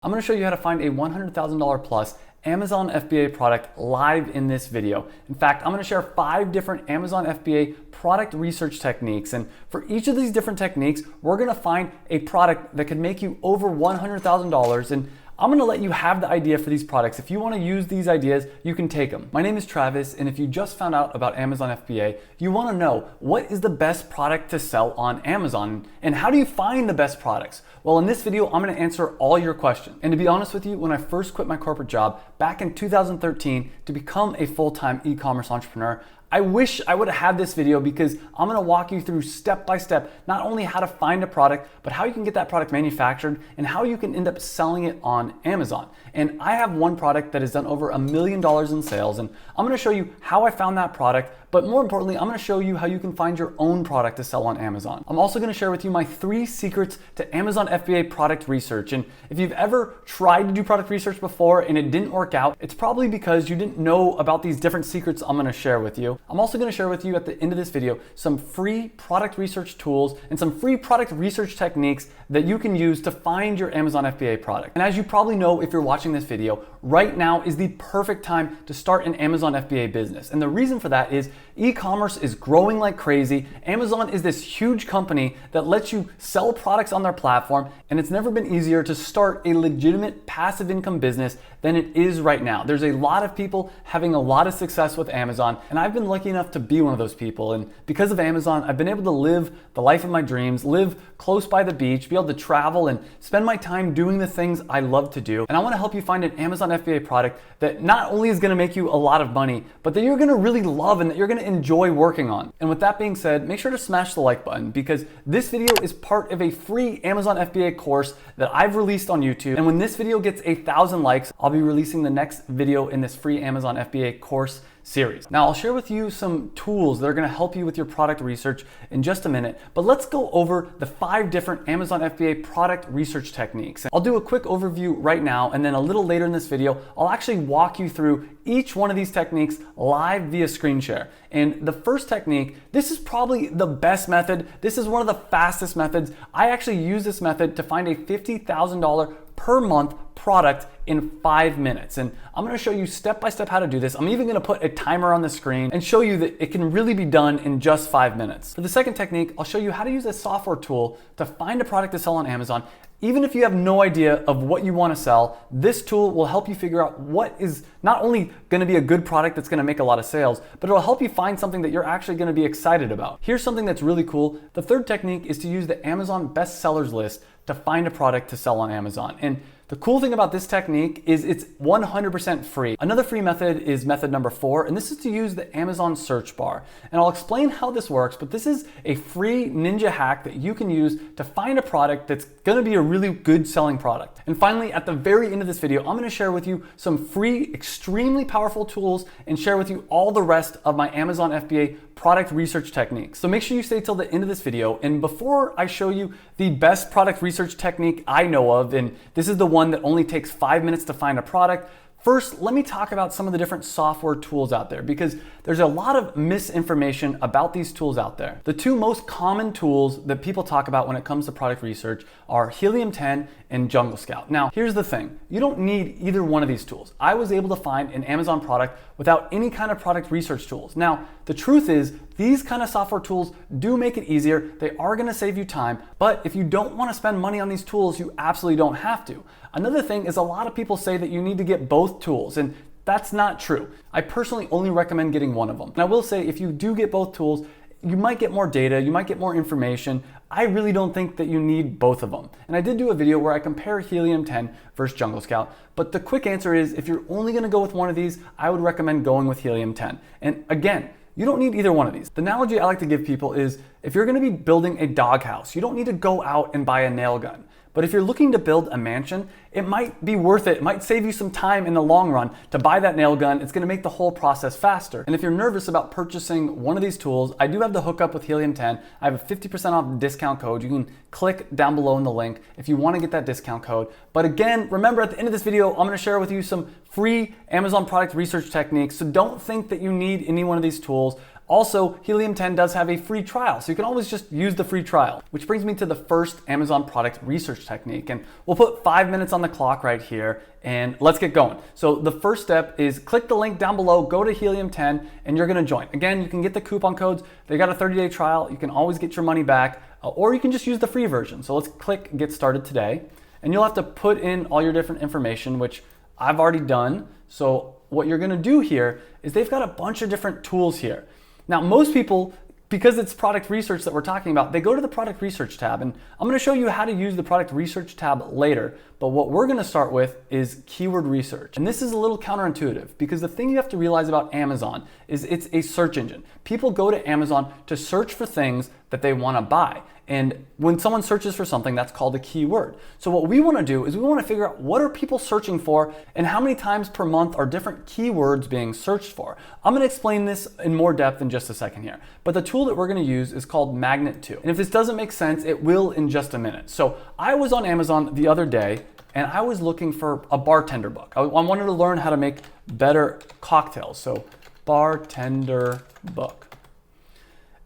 I'm going to show you how to find a $100,000 plus Amazon FBA product live in this video. In fact, I'm going to share 5 different Amazon FBA product research techniques. And for each of these different techniques, we're going to find a product that could make you over $100,000. And I'm going to let you have the idea for these products. If you want to use these ideas, you can take them. My name is Travis, and if you just found out about Amazon FBA, you want to know what is the best product to sell on Amazon and how do you find the best products? Well, in this video, I'm going to answer all your questions. And to be honest with you, when I first quit my corporate job back in 2013 to become a full-time e-commerce entrepreneur, I wish I would have had this video because I'm going to walk you through step by step, not only how to find a product, but how you can get that product manufactured and how you can end up selling it on Amazon. And I have one product that has done over $1 million in sales, and I'm going to show you how I found that product. But more importantly, I'm going to show you how you can find your own product to sell on Amazon. I'm also going to share with you my 3 secrets to Amazon FBA product research. And if you've ever tried to do product research before and it didn't work out, it's probably because you didn't know about these different secrets I'm going to share with you. I'm also going to share with you at the end of this video some free product research tools and some free product research techniques that you can use to find your Amazon FBA product. And as you probably know, if you're watching this video, right now is the perfect time to start an Amazon FBA business. And the reason for that is e-commerce is growing like crazy. Amazon is this huge company that lets you sell products on their platform, and it's never been easier to start a legitimate passive income business than it is right now. There's a lot of people having a lot of success with Amazon, and I've been lucky enough to be one of those people. And because of Amazon, I've been able to live the life of my dreams, live close by the beach, be able to travel and spend my time doing the things I love to do. And I want to help you find an Amazon FBA product that not only is going to make you a lot of money, but that you're going to really love and that you're going to enjoy working on. And with that being said, make sure to smash the like button because this video is part of a free Amazon FBA course that I've released on YouTube. And when this video gets 1,000 likes, I'll be releasing the next video in this free Amazon FBA course series. Now, I'll share with you some tools that are going to help you with your product research in just a minute, but let's go over the 5 different Amazon FBA product research techniques. I'll do a quick overview right now, and then a little later in this video, I'll actually walk you through each one of these techniques live via screen share. And the first technique, this is probably the best method. This is one of the fastest methods. I actually use this method to find a $50,000 per month product in 5 minutes. And I'm going to show you step by step how to do this. I'm even going to put a timer on the screen and show you that it can really be done in just 5 minutes. For the second technique, I'll show you how to use a software tool to find a product to sell on Amazon. Even if you have no idea of what you want to sell, this tool will help you figure out what is not only going to be a good product that's going to make a lot of sales, but it'll help you find something that you're actually going to be excited about. Here's something that's really cool. The third technique is to use the Amazon bestsellers list to find a product to sell on Amazon. And the cool thing about this technique is it's 100% free. Another free method is method number 4, and this is to use the Amazon search bar. And I'll explain how this works, but this is a free ninja hack that you can use to find a product that's gonna be a really good selling product. And finally, at the very end of this video, I'm gonna share with you some free, extremely powerful tools and share with you all the rest of my Amazon FBA product research techniques. So make sure you stay till the end of this video. And before I show you the best product research technique I know of, and this is the one that only takes 5 minutes to find a product, first, let me talk about some of the different software tools out there because there's a lot of misinformation about these tools out there. The 2 most common tools that people talk about when it comes to product research are Helium 10 and Jungle Scout. Now, here's the thing. You don't need either one of these tools. I was able to find an Amazon product without any kind of product research tools. Now, the truth is, these kind of software tools do make it easier. They are going to save you time, but if you don't want to spend money on these tools, you absolutely don't have to. Another thing is a lot of people say that you need to get both tools, and that's not true. I personally only recommend getting one of them. And I will say, if you do get both tools, you might get more data, you might get more information. I really don't think that you need both of them. And I did do a video where I compare Helium 10 versus Jungle Scout, but the quick answer is if you're only going to go with one of these, I would recommend going with Helium 10. And again, you don't need either one of these. The analogy I like to give people is if you're going to be building a doghouse, you don't need to go out and buy a nail gun. But if you're looking to build a mansion, it might be worth it. It might save you some time in the long run to buy that nail gun. It's going to make the whole process faster. And if you're nervous about purchasing one of these tools, I do have the hookup with Helium 10. I have a 50% off discount code. You can click down below in the link if you want to get that discount code. But again, remember at the end of this video, I'm going to share with you some free Amazon product research techniques. So don't think that you need any one of these tools. Also, Helium-10 does have a free trial, so you can always just use the free trial. Which brings me to the first Amazon product research technique, and we'll put 5 minutes on the clock right here, and let's get going. So the first step is click the link down below, go to Helium-10, and you're gonna join. Again, you can get the coupon codes. They got a 30-day trial. You can always get your money back, or you can just use the free version. So let's click Get Started Today, and you'll have to put in all your different information, which I've already done. So what you're gonna do here is they've got a bunch of different tools here. Now, most people, because it's product research that we're talking about, they go to the product research tab, and I'm gonna show you how to use the product research tab later, but what we're gonna start with is keyword research. And this is a little counterintuitive because the thing you have to realize about Amazon is it's a search engine. People go to Amazon to search for things that they wanna buy. And when someone searches for something, that's called a keyword. So what we wanna do is we wanna figure out what are people searching for and how many times per month are different keywords being searched for. I'm gonna explain this in more depth in just a second here. But the tool that we're gonna use is called Magnet 2. And if this doesn't make sense, it will in just a minute. So I was on Amazon the other day and I was looking for a bartender book. I wanted to learn how to make better cocktails. So bartender book.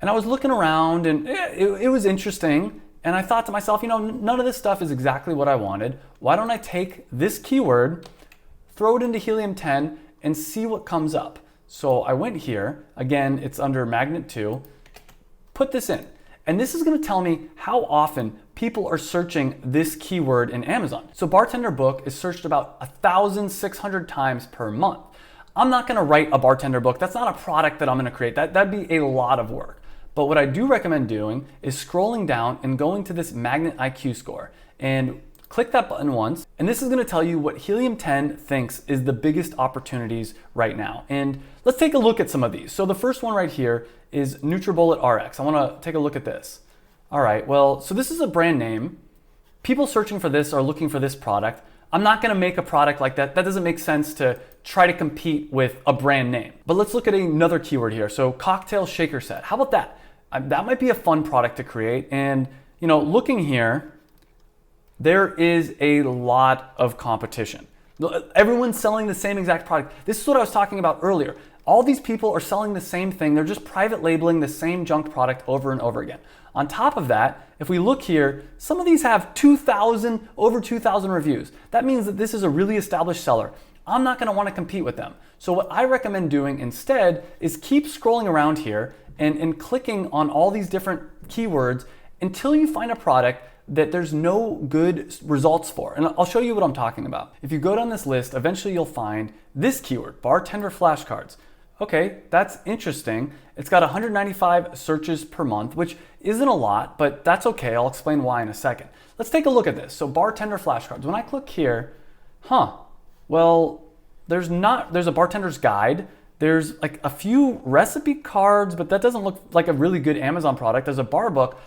And I was looking around and it was interesting. And I thought to myself, you know, none of this stuff is exactly what I wanted. Why don't I take this keyword, throw it into Helium-10 and see what comes up? So I went here, again, it's under Magnet 2, put this in. And this is gonna tell me how often people are searching this keyword in Amazon. So bartender book is searched about 1,600 times per month. I'm not gonna write a bartender book. That's not a product that I'm gonna create. That'd be a lot of work. But what I do recommend doing is scrolling down and going to this Magnet IQ score and click that button once. And this is gonna tell you what Helium-10 thinks is the biggest opportunities right now. And let's take a look at some of these. So the first one right here is NutriBullet RX. I wanna take a look at this. All right, well, so this is a brand name. People searching for this are looking for this product. I'm not gonna make a product like that. That doesn't make sense to try to compete with a brand name. But let's look at another keyword here. So cocktail shaker set. How about that? That might be a fun product to create. And you know, looking here, there is a lot of competition. Everyone's selling the same exact product. This is what I was talking about earlier. All these people are selling the same thing. They're just private labeling the same junk product over and over again. On top of that, if we look here, some of these have over 2,000 reviews. That means that this is a really established seller. I'm not gonna wanna compete with them. So what I recommend doing instead is keep scrolling around here and clicking on all these different keywords until you find a product that there's no good results for. And I'll show you what I'm talking about. If you go down this list, eventually you'll find this keyword, bartender flashcards. Okay, that's interesting. It's got 195 searches per month, which isn't a lot, but that's okay. I'll explain why in a second. Let's take a look at this. So bartender flashcards. When I click here, well, there's a bartender's guide. There's like a few recipe cards, but that doesn't look like a really good Amazon product. There's a bar book.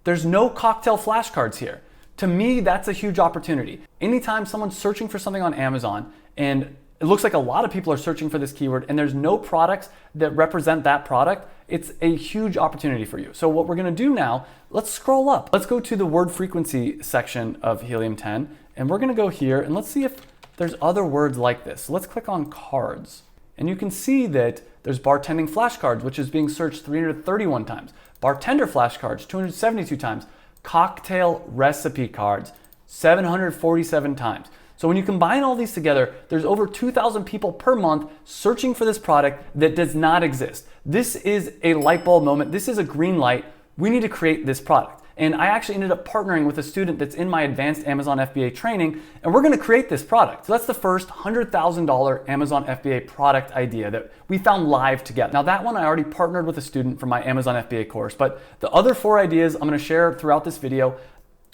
There's no cocktail flashcards here. To me, that's a huge opportunity. Anytime someone's searching for something on Amazon and it looks like a lot of people are searching for this keyword and there's no products that represent that product, it's a huge opportunity for you. So what we're gonna do now, let's scroll up. Let's go to the word frequency section of Helium-10 and we're gonna go here and let's see if there's other words like this. So let's click on cards. And you can see that there's bartending flashcards, which is being searched 331 times. Bartender flashcards, 272 times. Cocktail recipe cards, 747 times. So when you combine all these together, there's over 2,000 people per month searching for this product that does not exist. This is a light bulb moment. This is a green light. We need to create this product. And I actually ended up partnering with a student that's in my advanced Amazon FBA training, and we're gonna create this product. So that's the first $100,000 Amazon FBA product idea that we found live together. Now that one I already partnered with a student from my Amazon FBA course, but the other 4 ideas I'm gonna share throughout this video,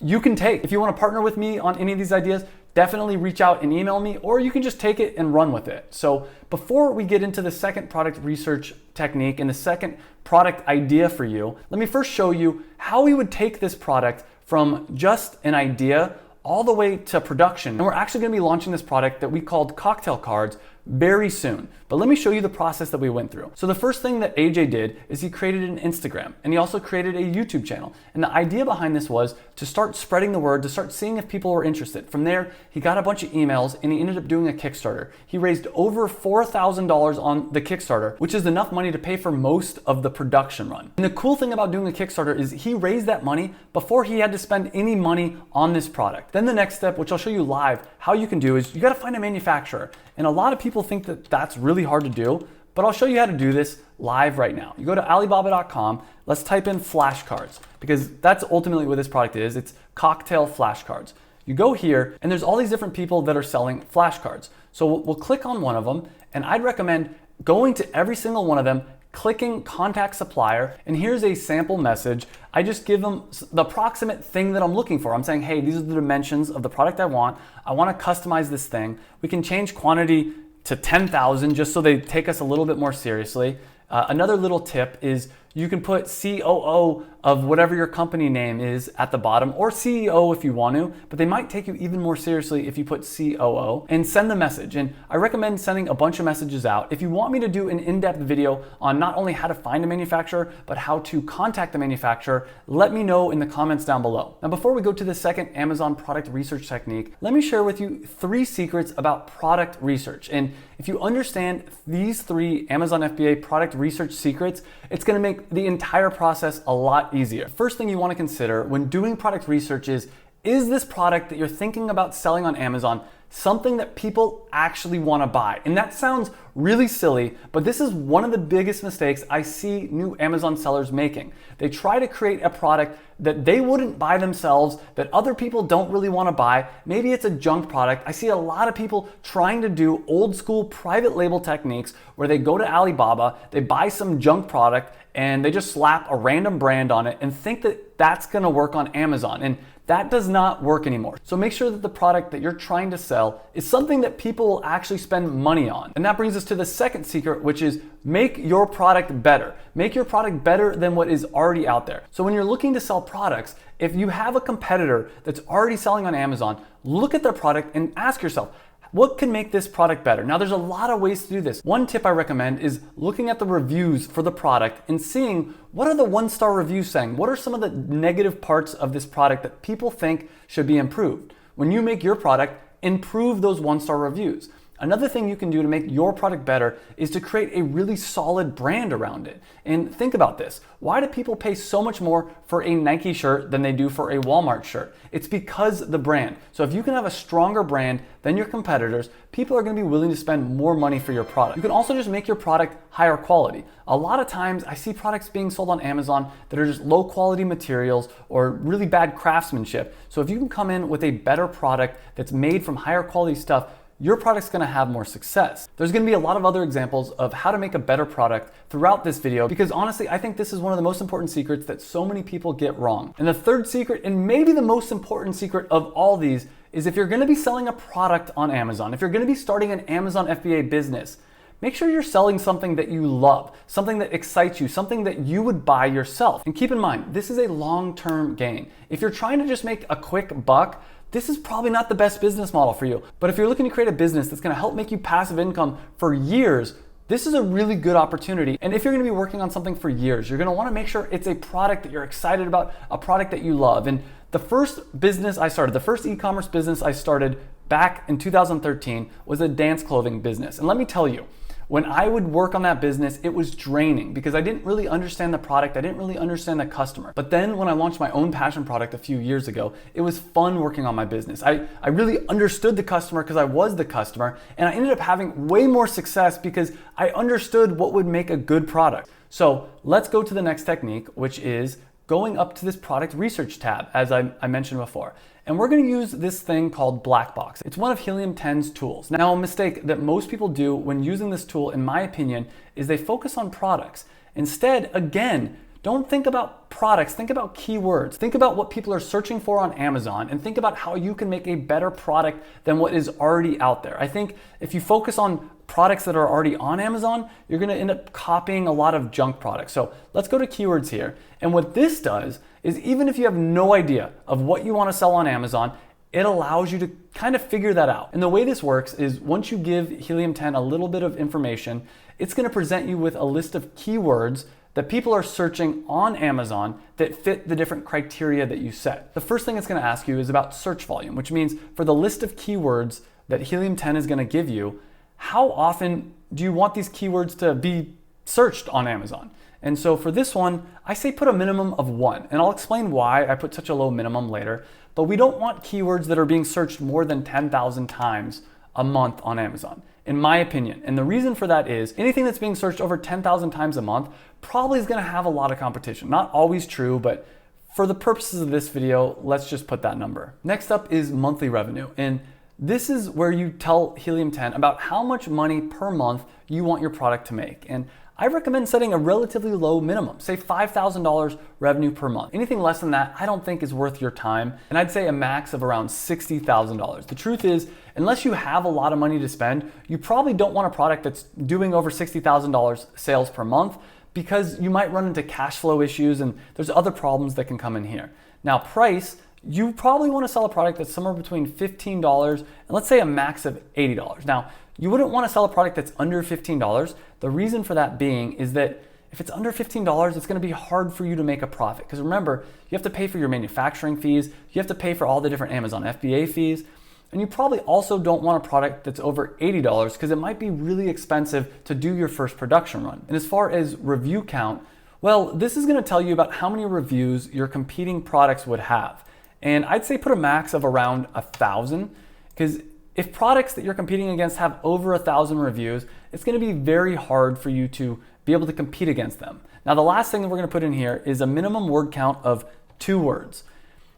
you can take. If you wanna partner with me on any of these ideas, definitely reach out and email me, or you can just take it and run with it. So before we get into the second product research technique and the second product idea for you, let me first show you how we would take this product from just an idea all the way to production. And we're actually gonna be launching this product that we called cocktail cards very soon. But let me show you the process that we went through. So the first thing that AJ did is he created an Instagram, and he also created a YouTube channel. And the idea behind this was to start spreading the word, to start seeing if people were interested. From there, he got a bunch of emails and he ended up doing a Kickstarter. He raised over $4,000 on the Kickstarter, which is enough money to pay for most of the production run. And the cool thing about doing a Kickstarter is he raised that money before he had to spend any money on this product. Then the next step, which I'll show you live, how you can do is you got to find a manufacturer. And a lot of people think that that's really hard to do, but I'll show you how to do this live right now. You go to Alibaba.com, let's type in flashcards, because that's ultimately what this product is. It's cocktail flashcards. You go here, and there's all these different people that are selling flashcards. So we'll click on one of them, and I'd recommend going to every single one of them, clicking contact supplier, and here's a sample message. I just give them the approximate thing that I'm looking for. I'm saying, hey, these are the dimensions of the product I want. I want to customize this thing. We can change quantity to 10,000 just so they take us a little bit more seriously. Another little tip is you can put COO of whatever your company name is at the bottom, or CEO if you want to, but they might take you even more seriously if you put COO, and send the message. And I recommend sending a bunch of messages out. If you want me to do an in-depth video on not only how to find a manufacturer, but how to contact the manufacturer, let me know in the comments down below. Now, before we go to the second Amazon product research technique, let me share with you 3 secrets about product research. And if you understand these 3 Amazon FBA product research secrets, it's going to make the entire process a lot easier. First thing you want to consider when doing product research is this product that you're thinking about selling on Amazon something that people actually want to buy? And that sounds really silly, but this is one of the biggest mistakes I see new Amazon sellers making. They try to create a product that they wouldn't buy themselves, that other people don't really want to buy. Maybe it's a junk product. I see a lot of people trying to do old school private label techniques where they go to Alibaba, they buy some junk product, and they just slap a random brand on it and think that that's going to work on Amazon. And that does not work anymore. So make sure that the product that you're trying to sell is something that people will actually spend money on. And that brings us to the second secret, which is make your product better. Make your product better than what is already out there. So when you're looking to sell products, if you have a competitor that's already selling on Amazon, look at their product and ask yourself, what can make this product better? Now, there's a lot of ways to do this. One tip I recommend is looking at the reviews for the product and seeing what are the 1-star reviews saying? What are some of the negative parts of this product that people think should be improved? When you make your product, improve those 1-star reviews. Another thing you can do to make your product better is to create a really solid brand around it. And think about this. Why do people pay so much more for a Nike shirt than they do for a Walmart shirt? It's because the brand. So if you can have a stronger brand than your competitors, people are going to be willing to spend more money for your product. You can also just make your product higher quality. A lot of times I see products being sold on Amazon that are just low quality materials or really bad craftsmanship. So if you can come in with a better product that's made from higher quality stuff, your product's gonna have more success. There's gonna be a lot of other examples of how to make a better product throughout this video, because honestly, I think this is one of the most important secrets that so many people get wrong. And the third secret, and maybe the most important secret of all these, is if you're gonna be selling a product on Amazon, if you're gonna be starting an Amazon FBA business, make sure you're selling something that you love, something that excites you, something that you would buy yourself. And keep in mind, this is a long-term gain. If you're trying to just make a quick buck, this is probably not the best business model for you. But if you're looking to create a business that's gonna help make you passive income for years, this is a really good opportunity. And if you're gonna be working on something for years, you're gonna wanna make sure it's a product that you're excited about, a product that you love. And the first business I started, the first e-commerce business I started back in 2013 was a dance clothing business. And let me tell you, when I would work on that business, it was draining because I didn't really understand the product. I didn't really understand the customer. But then when I launched my own passion product a few years ago, it was fun working on my business. I really understood the customer because I was the customer, and I ended up having way more success because I understood what would make a good product. So let's go to the next technique, which is going up to this product research tab, as I mentioned before. And we're gonna use this thing called Black Box. It's one of Helium 10's tools. Now, a mistake that most people do when using this tool, in my opinion, is they focus on products. Instead, again, don't think about products, think about keywords. Think about what people are searching for on Amazon and think about how you can make a better product than what is already out there. I think if you focus on products that are already on Amazon, you're gonna end up copying a lot of junk products. So let's go to keywords here. And what this does is even if you have no idea of what you wanna sell on Amazon, it allows you to kind of figure that out. And the way this works is once you give Helium-10 a little bit of information, it's going to present you with a list of keywords that people are searching on Amazon that fit the different criteria that you set. The first thing it's going to ask you is about search volume, which means for the list of keywords that Helium-10 is going to give you, how often do you want these keywords to be searched on Amazon? And so for this one, I say put a minimum of 1. And I'll explain why I put such a low minimum later. But we don't want keywords that are being searched more than 10,000 times a month on Amazon, in my opinion. And the reason for that is anything that's being searched over 10,000 times a month probably is going to have a lot of competition. Not always true, but for the purposes of this video, let's just put that number. Next up is monthly revenue. And this is where you tell Helium-10 about how much money per month you want your product to make. And I recommend setting a relatively low minimum, say $5,000 revenue per month. Anything less than that, I don't think is worth your time. And I'd say a max of around $60,000. The truth is, unless you have a lot of money to spend, you probably don't want a product that's doing over $60,000 sales per month because you might run into cash flow issues and there's other problems that can come in here. Now, price, you probably want to sell a product that's somewhere between $15 and let's say a max of $80. Now, you wouldn't want to sell a product that's under $15. The reason for that being is that if it's under $15, it's going to be hard for you to make a profit. Because remember, you have to pay for your manufacturing fees, you have to pay for all the different Amazon FBA fees, and you probably also don't want a product that's over $80 because it might be really expensive to do your first production run. And as far as review count, well, this is going to tell you about how many reviews your competing products would have. And I'd say put a max of around 1,000 because if products that you're competing against have over 1,000 reviews, it's going to be very hard for you to be able to compete against them. Now, the last thing that we're going to put in here is a minimum word count of 2 words.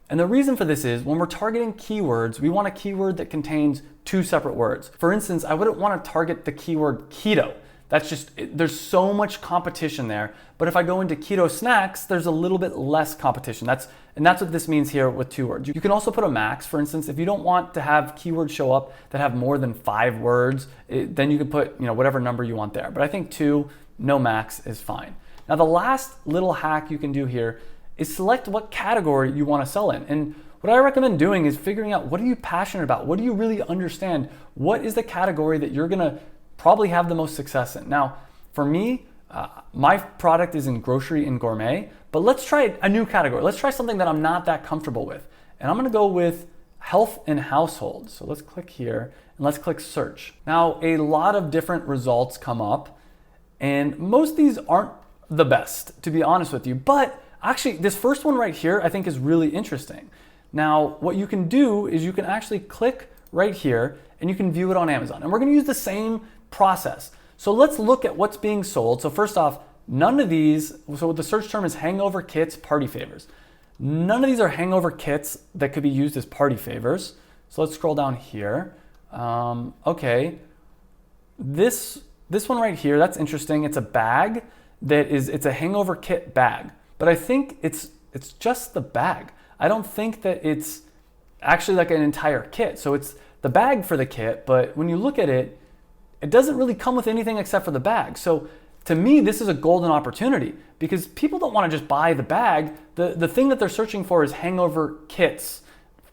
And the reason for this is when we're targeting keywords, we want a keyword that contains 2 separate words. For instance, I wouldn't want to target the keyword keto. That's just, there's so much competition there. But if I go into keto snacks, there's a little bit less competition. That's what this means here with 2 words. You can also put a max. For instance, if you don't want to have keywords show up that have more than 5 words, then you can put whatever number you want there. But I think 2, no max is fine. Now the last little hack you can do here is select what category you want to sell in. And what I recommend doing is figuring out what are you passionate about? What do you really understand? What is the category that you're gonna probably have the most success in? Now, for me, my product is in grocery and gourmet, but let's try a new category. Let's try something that I'm not that comfortable with. And I'm gonna go with health and household. So let's click here and let's click search. Now, a lot of different results come up and most of these aren't the best, to be honest with you, but actually this first one right here I think is really interesting. Now, what you can do is you can actually click right here and you can view it on Amazon. And we're gonna use the same process. So let's look at what's being sold. So first off, none of these, so the search term is hangover kits, party favors. None of these are hangover kits that could be used as party favors. So let's scroll down here. Okay, this one right here, that's interesting. It's a bag it's a hangover kit bag, but I think it's just the bag. I don't think that it's actually like an entire kit. So it's the bag for the kit, but when you look at it, it doesn't really come with anything except for the bag. So to me, this is a golden opportunity because people don't want to just buy the bag. The thing that they're searching for is hangover kits,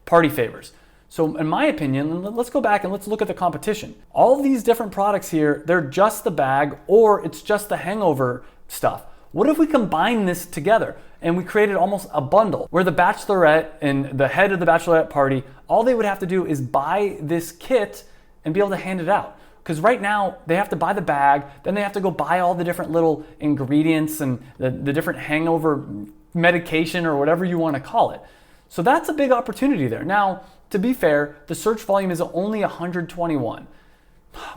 party favors. So in my opinion, let's go back and let's look at the competition. All of these different products here, they're just the bag or it's just the hangover stuff. What if we combine this together and we created almost a bundle where the bachelorette and the head of the bachelorette party, all they would have to do is buy this kit and be able to hand it out. Because right now they have to buy the bag, then they have to go buy all the different little ingredients and the different hangover medication or whatever you want to call it. So that's a big opportunity there. Now, to be fair, the search volume is only 121,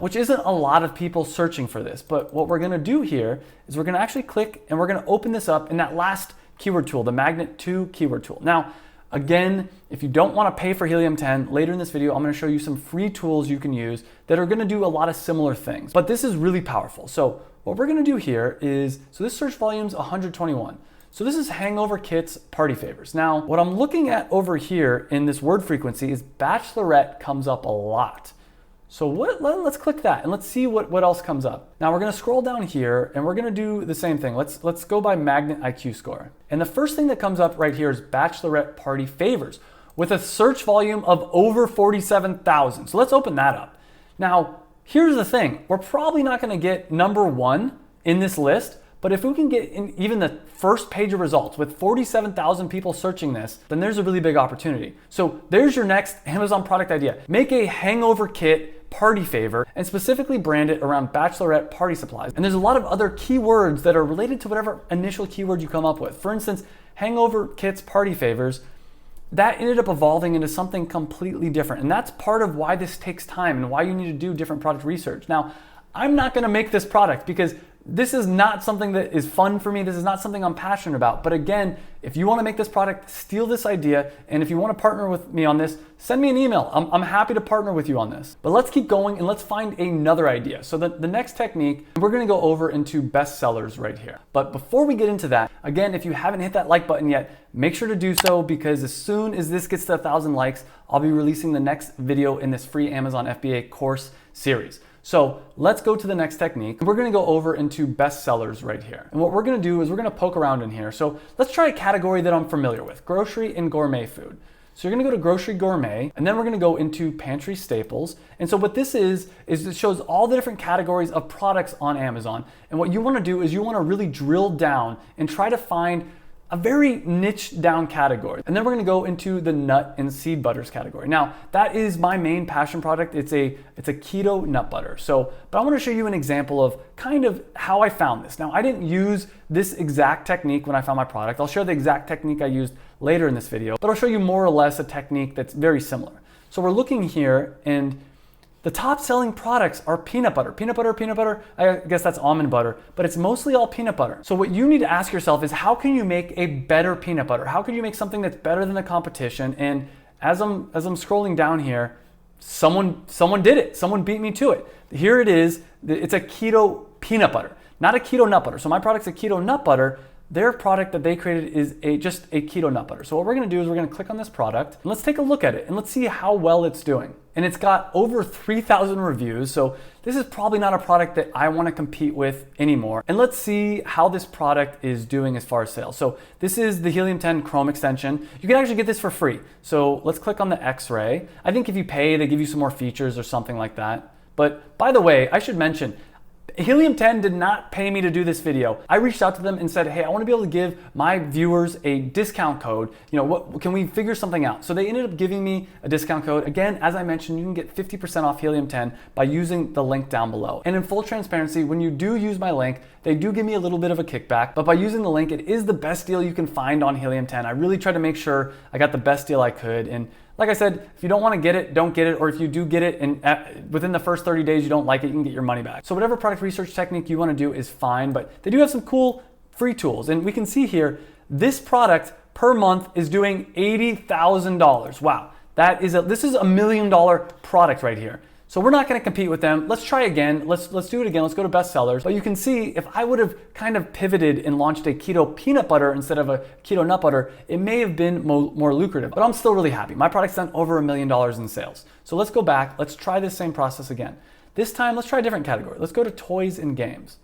which isn't a lot of people searching for this. But what we're gonna do here is we're gonna actually click and we're gonna open this up in that last keyword tool, the Magnet 2 keyword tool. Now, again, if you don't want to pay for Helium-10, later in this video, I'm going to show you some free tools you can use that are going to do a lot of similar things. But this is really powerful. So what we're going to do here is, so this search volume is 121. So this is hangover kits, party favors. Now, what I'm looking at over here in this word frequency is bachelorette comes up a lot. So let's click that and let's see what else comes up. Now we're gonna scroll down here and we're gonna do the same thing. Let's go by Magnet IQ score. And the first thing that comes up right here is bachelorette party favors, with a search volume of over 47,000. So let's open that up. Now, here's the thing. We're probably not going to get number one in this list, but if we can get in even the first page of results with 47,000 people searching this, then there's a really big opportunity. So there's your next Amazon product idea. Make a hangover kit party favor and specifically brand it around bachelorette party supplies. And there's a lot of other keywords that are related to whatever initial keyword you come up with. For instance, hangover kits party favors, that ended up evolving into something completely different. And that's part of why this takes time and why you need to do different product research. Now, I'm not gonna make this product because this is not something that is fun for me. This is not something I'm passionate about. But again, if you want to make this product, steal this idea. And if you want to partner with me on this, send me an email. I'm happy to partner with you on this. But let's keep going and let's find another idea. So the next technique, we're going to go over into bestsellers right here. But before we get into that, again, if you haven't hit that like button yet, make sure to do so, because as soon as this gets to 1,000 likes, I'll be releasing the next video in this free Amazon FBA course series. So let's go to the next technique. We're gonna go over into bestsellers right here. And what we're gonna do is we're gonna poke around in here. So let's try a category that I'm familiar with, grocery and gourmet food. So you're gonna go to grocery gourmet, and then we're gonna go into pantry staples. And so what this is it shows all the different categories of products on Amazon. And what you wanna do is you wanna really drill down and try to find a very niche down category. And then we're gonna go into the nut and seed butters category. Now, that is my main passion product. It's a keto nut butter. But I wanna show you an example of kind of how I found this. Now, I didn't use this exact technique when I found my product. I'll show the exact technique I used later in this video, but I'll show you more or less a technique that's very similar. So we're looking here, and the top selling products are peanut butter. Peanut butter, I guess that's almond butter, but it's mostly all peanut butter. So what you need to ask yourself is, how can you make a better peanut butter? How can you make something that's better than the competition? And as I'm scrolling down here, someone did it. Someone beat me to it. Here it is. It's a keto peanut butter, not a keto nut butter. So my product's a keto nut butter. Their product that they created is just a keto nut butter. So what we're gonna do is we're gonna click on this product and let's take a look at it and let's see how well it's doing. And it's got over 3,000 reviews. So this is probably not a product that I wanna compete with anymore. And let's see how this product is doing as far as sales. So this is the Helium 10 Chrome extension. You can actually get this for free. So let's click on the X-ray. I think if you pay, they give you some more features or something like that. But by the way, I should mention, Helium 10 did not pay me to do this video. I reached out to them and said, hey, I want to be able to give my viewers a discount code. You know, what can we figure something out? So they ended up giving me a discount code. Again, as I mentioned, you can get 50% off Helium 10 by using the link down below. And in full transparency, when you do use my link, they do give me a little bit of a kickback, but by using the link, it is the best deal you can find on Helium 10. I really tried to make sure I got the best deal I could. And like I said, if you don't want to get it, don't get it. Or if you do get it and within the first 30 days you don't like it, you can get your money back. So whatever product research technique you want to do is fine, but they do have some cool free tools. And we can see here, this product per month is doing $80,000. Wow, this is $1 million product right here. So we're not going to compete with them. Let's try again. Let's do it again. Let's go to bestsellers. But you can see, if I would have kind of pivoted and launched a keto peanut butter instead of a keto nut butter, it may have been more lucrative. But I'm still really happy. My product's done over $1 million in sales. So let's go back. Let's try this same process again. This time, let's try a different category. Let's go to toys and games.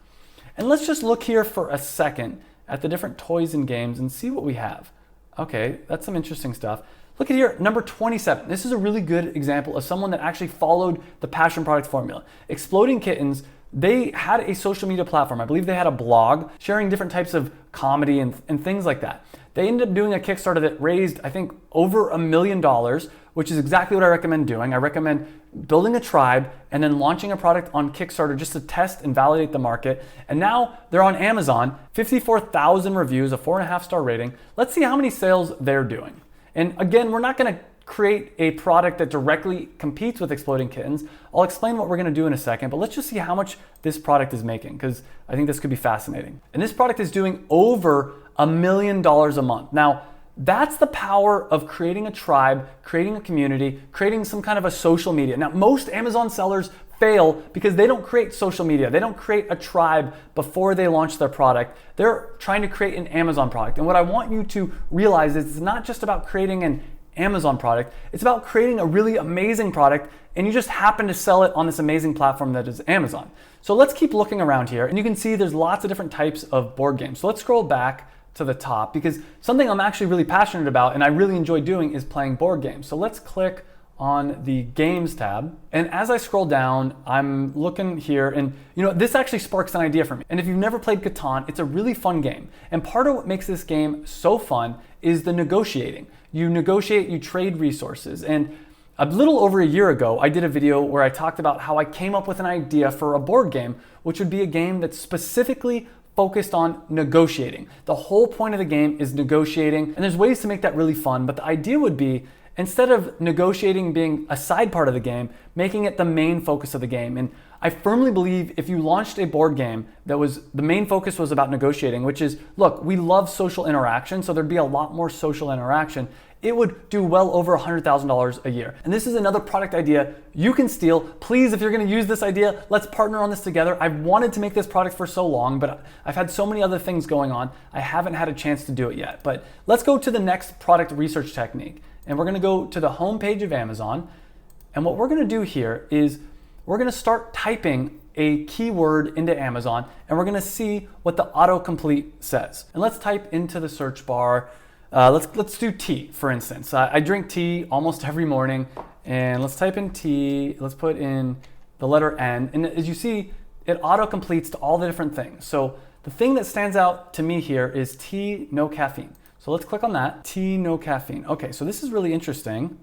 And let's just look here for a second at the different toys and games and see what we have. Okay, that's some interesting stuff. Look at here, number 27. This is a really good example of someone that actually followed the passion product formula. Exploding Kittens, they had a social media platform. I believe they had a blog sharing different types of comedy and things like that. They ended up doing a Kickstarter that raised, I think, over $1 million, which is exactly what I recommend doing. I recommend building a tribe and then launching a product on Kickstarter just to test and validate the market. And now they're on Amazon, 54,000 reviews, a 4.5-star rating. Let's see how many sales they're doing. And again, we're not gonna create a product that directly competes with Exploding Kittens. I'll explain what we're gonna do in a second, but let's just see how much this product is making, because I think this could be fascinating. And this product is doing over $1 million a month. Now, that's the power of creating a tribe, creating a community, creating some kind of a social media. Now, most Amazon sellers fail because they don't create social media. They don't create a tribe before they launch their product. They're trying to create an Amazon product. And what I want you to realize is it's not just about creating an Amazon product. It's about creating a really amazing product, and you just happen to sell it on this amazing platform that is Amazon. So let's keep looking around here, and you can see there's lots of different types of board games. So let's scroll back to the top because something I'm actually really passionate about and I really enjoy doing is playing board games. So let's click on the Games tab. And as I scroll down, I'm looking here and this actually sparks an idea for me. And if you've never played Catan, it's a really fun game. And part of what makes this game so fun is the negotiating. You negotiate, you trade resources. And a little over a year ago, I did a video where I talked about how I came up with an idea for a board game, which would be a game that's specifically focused on negotiating. The whole point of the game is negotiating, and there's ways to make that really fun, but the idea would be, instead of negotiating being a side part of the game, making it the main focus of the game. And I firmly believe if you launched a board game that was, the main focus was about negotiating, which is, look, we love social interaction, so there'd be a lot more social interaction, it would do well over $100,000 a year. And this is another product idea you can steal. Please, if you're gonna use this idea, let's partner on this together. I've wanted to make this product for so long, but I've had so many other things going on, I haven't had a chance to do it yet. But let's go to the next product research technique. And we're gonna go to the home page of Amazon. And what we're gonna do here is we're gonna start typing a keyword into Amazon and we're gonna see what the autocomplete says. And let's type into the search bar, let's do tea, for instance. I drink tea almost every morning, and let's type in tea, let's put in the letter N, and as you see, it auto-completes to all the different things. So the thing that stands out to me here is tea, no caffeine. So let's click on that, tea, no caffeine. Okay, so this is really interesting.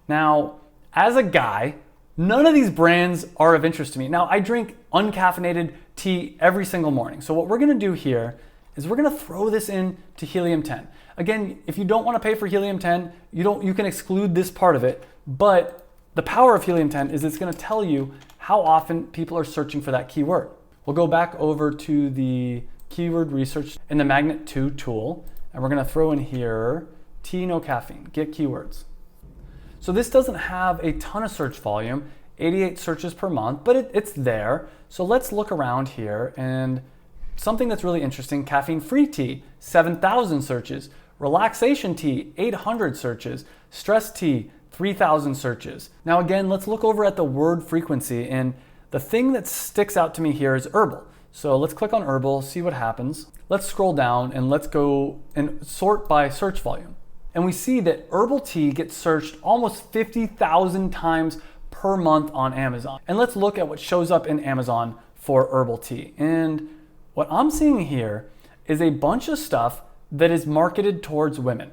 Now, as a guy, none of these brands are of interest to me. Now, I drink uncaffeinated tea every single morning. So what we're gonna do here is we're gonna throw this in to helium-10. Again, if you don't wanna pay for helium-10, you can exclude this part of it, but the power of helium-10 is it's gonna tell you how often people are searching for that keyword. We'll go back over to the keyword research in the Magnet 2 tool, and we're gonna throw in here, tea, no caffeine, get keywords. So this doesn't have a ton of search volume, 88 searches per month, but it's there. So let's look around here, and something that's really interesting, caffeine-free tea, 7,000 searches. Relaxation tea, 800 searches. Stress tea, 3,000 searches. Now again, let's look over at the word frequency, and the thing that sticks out to me here is herbal. So let's click on herbal, see what happens. Let's scroll down and let's go and sort by search volume. And we see that herbal tea gets searched almost 50,000 times per month on Amazon. And let's look at what shows up in Amazon for herbal tea. And what I'm seeing here is a bunch of stuff that is marketed towards women.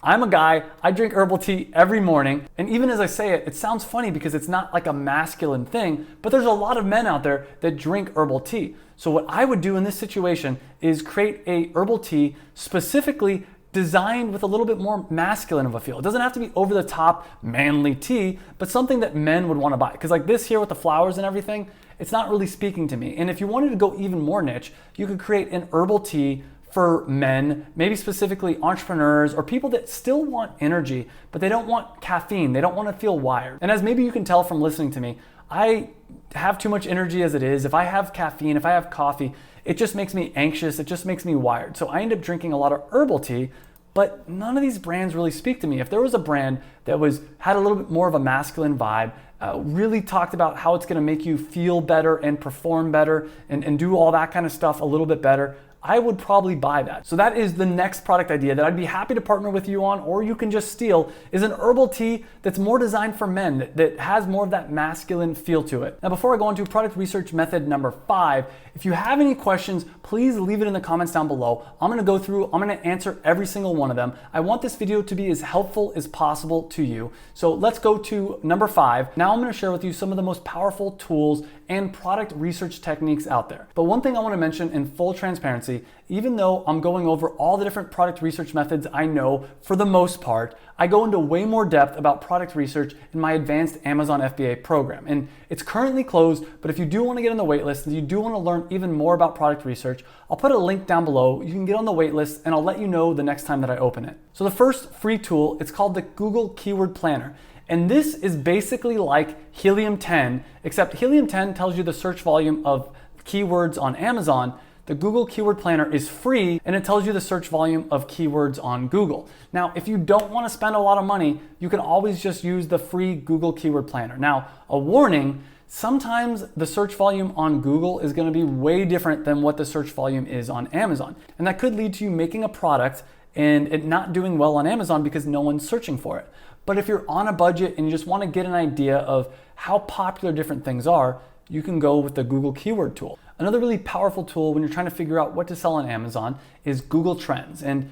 I'm a guy, I drink herbal tea every morning, and even as I say it, it sounds funny because it's not like a masculine thing, but there's a lot of men out there that drink herbal tea. So what I would do in this situation is create a herbal tea specifically designed with a little bit more masculine of a feel. It doesn't have to be over the top manly tea, but something that men would want to buy. Because like this here with the flowers and everything, it's not really speaking to me. And if you wanted to go even more niche, you could create an herbal tea for men, maybe specifically entrepreneurs or people that still want energy, but they don't want caffeine. They don't want to feel wired. And as maybe you can tell from listening to me, I have too much energy as it is. If I have caffeine, if I have coffee, it just makes me anxious. It just makes me wired. So I end up drinking a lot of herbal tea, but none of these brands really speak to me. If there was a brand that had a little bit more of a masculine vibe, really talked about how it's gonna make you feel better and perform better and do all that kind of stuff a little bit better, I would probably buy that. So that is the next product idea that I'd be happy to partner with you on, or you can just steal, is an herbal tea that's more designed for men, that has more of that masculine feel to it. Now, before I go into product research method number 5, if you have any questions, please leave it in the comments down below. I'm gonna go through, I'm gonna answer every single one of them. I want this video to be as helpful as possible to you. So let's go to number 5. Now I'm gonna share with you some of the most powerful tools and product research techniques out there. But one thing I wanna mention in full transparency, even though I'm going over all the different product research methods I know for the most part, I go into way more depth about product research in my advanced Amazon FBA program. And it's currently closed, but if you do want to get on the wait list and you do want to learn even more about product research, I'll put a link down below. You can get on the wait list and I'll let you know the next time that I open it. So the first free tool, it's called the Google Keyword Planner. And this is basically like Helium-10, except Helium-10 tells you the search volume of keywords on Amazon. the Google Keyword Planner is free and it tells you the search volume of keywords on Google. Now, if you don't want to spend a lot of money, you can always just use the free Google Keyword Planner. Now, a warning, sometimes the search volume on Google is going to be way different than what the search volume is on Amazon. And that could lead to you making a product and it not doing well on Amazon because no one's searching for it. But if you're on a budget and you just want to get an idea of how popular different things are, you can go with the Google Keyword tool. Another really powerful tool when you're trying to figure out what to sell on Amazon is Google Trends. And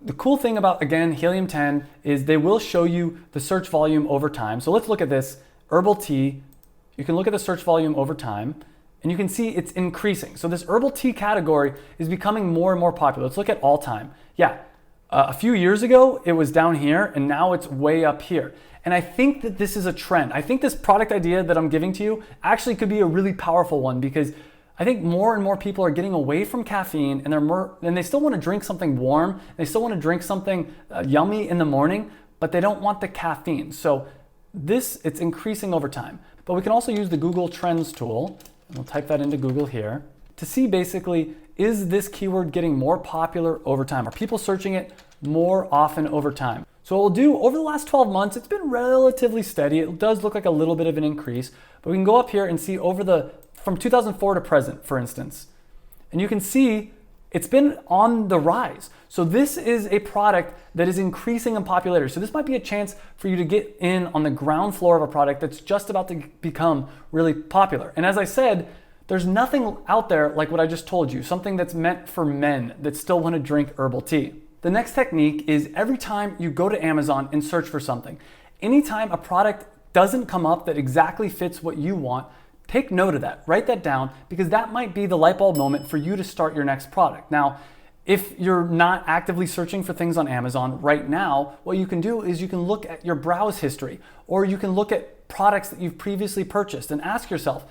the cool thing about, again, Helium 10 is they will show you the search volume over time. So let's look at this, herbal tea. You can look at the search volume over time and you can see it's increasing. So this herbal tea category is becoming more and more popular. Let's look at all time. Yeah, a few years ago, it was down here and now it's way up here. And I think that this is a trend. I think this product idea that I'm giving to you actually could be a really powerful one because I think more and more people are getting away from caffeine and they still want to drink something warm. They still want to drink something yummy in the morning, but they don't want the caffeine. So it's increasing over time. But we can also use the Google Trends tool, and we'll type that into Google here, to see basically, is this keyword getting more popular over time? Are people searching it more often over time? So what we'll do, over the last 12 months, it's been relatively steady. It does look like a little bit of an increase, but we can go up here and see from 2004 to present, for instance. And you can see it's been on the rise. So this is a product that is increasing in popularity. So this might be a chance for you to get in on the ground floor of a product that's just about to become really popular. And as I said, there's nothing out there like what I just told you, something that's meant for men that still want to drink herbal tea. The next technique is every time you go to Amazon and search for something, anytime a product doesn't come up that exactly fits what you want, take note of that, write that down, because that might be the light bulb moment for you to start your next product. Now, if you're not actively searching for things on Amazon right now, what you can do is you can look at your browse history, or you can look at products that you've previously purchased and ask yourself,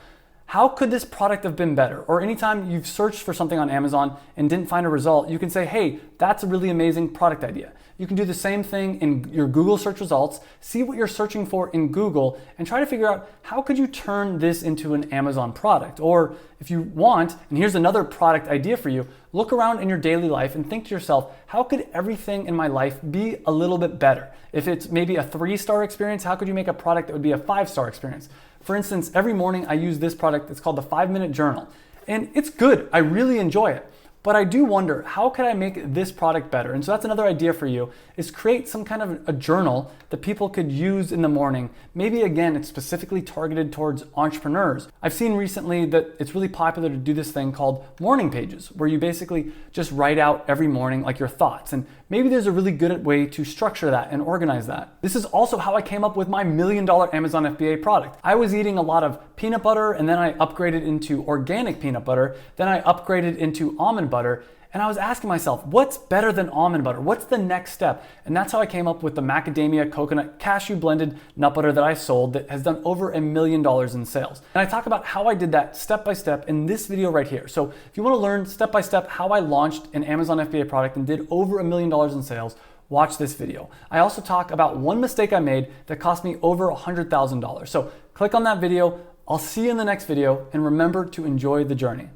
how could this product have been better? Or anytime you've searched for something on Amazon and didn't find a result, you can say, hey, that's a really amazing product idea. You can do the same thing in your Google search results, see what you're searching for in Google, and try to figure out how could you turn this into an Amazon product? Or if you want, and here's another product idea for you, look around in your daily life and think to yourself, how could everything in my life be a little bit better? If it's maybe a 3-star experience, how could you make a product that would be a 5-star experience? For instance, every morning I use this product. It's called the 5-Minute Journal. And it's good. I really enjoy it. But I do wonder, how could I make this product better? And so that's another idea for you, is create some kind of a journal that people could use in the morning. Maybe again, it's specifically targeted towards entrepreneurs. I've seen recently that it's really popular to do this thing called morning pages, where you basically just write out every morning like your thoughts. And maybe there's a really good way to structure that and organize that. This is also how I came up with my $1 million Amazon FBA product. I was eating a lot of peanut butter, and then I upgraded into organic peanut butter. Then I upgraded into almond butter. And I was asking myself, what's better than almond butter? What's the next step? And that's how I came up with the macadamia coconut cashew blended nut butter that I sold that has done over $1 million in sales. And I talk about how I did that step by step in this video right here. So if you want to learn step by step how I launched an Amazon FBA product and did over $1 million in sales, watch this video. I also talk about one mistake I made that cost me over $100,000. So click on that video. I'll see you in the next video, and remember to enjoy the journey.